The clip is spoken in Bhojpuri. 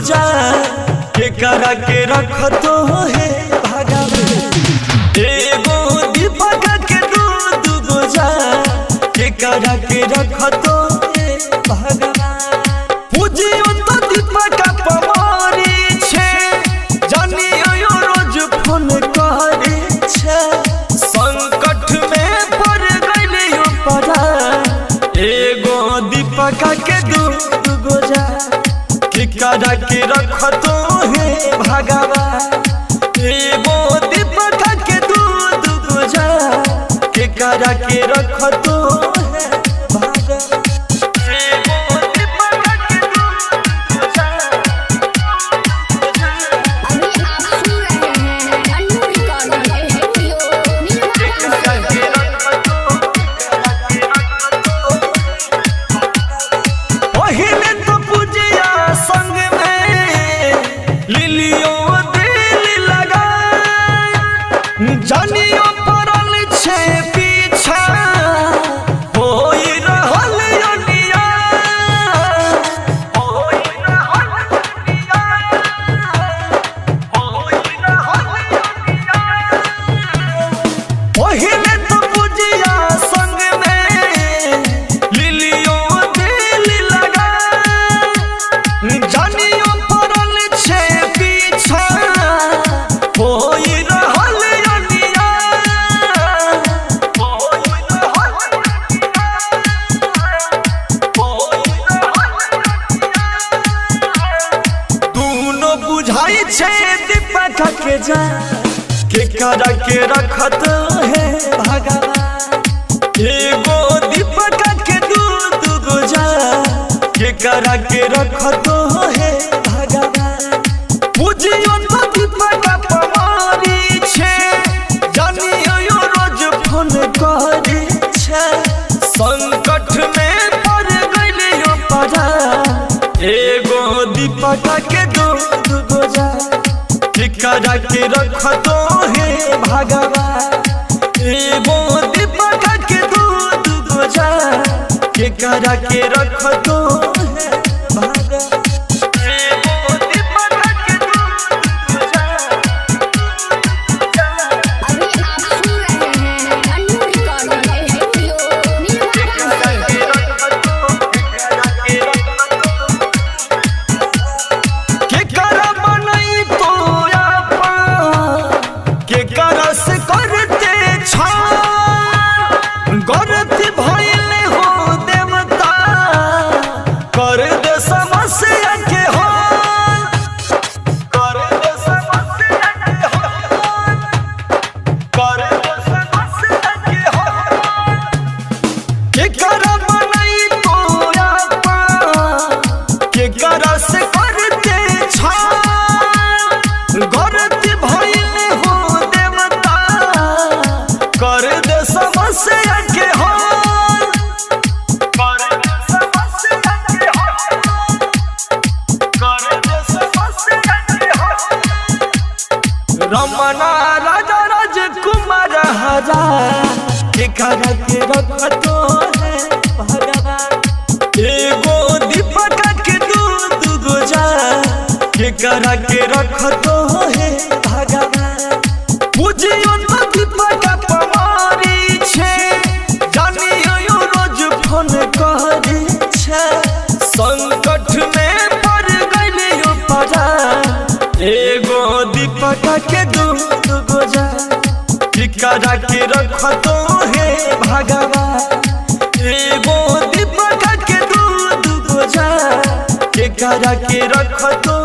जा के करा के रख तो है भगवान। एगो दीपक के दू गो जा के करा के रख तो है भगवान। पूजियो तो दीपक पवारी छे जानियो रोज फोन करे छे। संकट में पड़ गइलियो पड़ा एगो दीपक के दू गो जा के करा के रख तो है भगवान। एगो दीपक के दू गो जा के करा के रख तो है भगवान। एगो दीपक के दू गो जा अभी आप सुन रहे हैं अन्नू रिकॉर्डिंग स्टूडियो करा नीलवाड़ा। के रख तो पहिले तो पूजिया संग में लिलियो दिल लगा जानियो पड़ल छे पीछा होई रहल अनिया होई रहल अनिया होई रहल अनिया। पहिले तो पूजिया संग में लिलियो दिल लगा जानियो पड़ल छे पीछा होई रहल अनिया होई रहल अनिया होई रहल अनिया। दूनो बुझाई छे दीपक के जा के करा के रखत है भगवान। एगो दीपक के दू गो जा के करा के रखत है भगवान। पूजियो तो दीपक पवारी छे जानियो रोज फोन करे छे। संकट में पड़ गइलियो पड़ा एगो दीपक के दू गो जा के करा के रख तो है भगवान। एगो दीपक के दू गो जा के करा के रख तो है भगवान। एगो दीपक के दू गो जा अभी आप सुन रहे हैं अन्नू रिकॉर्डिंग स्टूडियो नीलवाड़ा। के रख तो के करा बनई तो के करा से करते छा गलती भइले हो देवता कर दे समस्या के हो कर दे समस्या के हो कर दे समस्या के हो। के करा बनई तो के करा से करते छा गलती भइले हो देवता कर दे समस्या के हो कर दे समस्या के हो कर दे समस्या के हो। रमना राजा राजकुमार हजा के करा के रख तो है भगवान। एगो दीपक के दू गो जा के करा के रख तो है भगवान। पूजियो तो दीपक पवारी छे जानियो रोज फोन करे छे। संकट में पड़ गइलियो पड़ा एगो दीपक के दू गो जा के करा के रख तो है भगवान। एगो दीपक के दू गो जा के करा के रख तो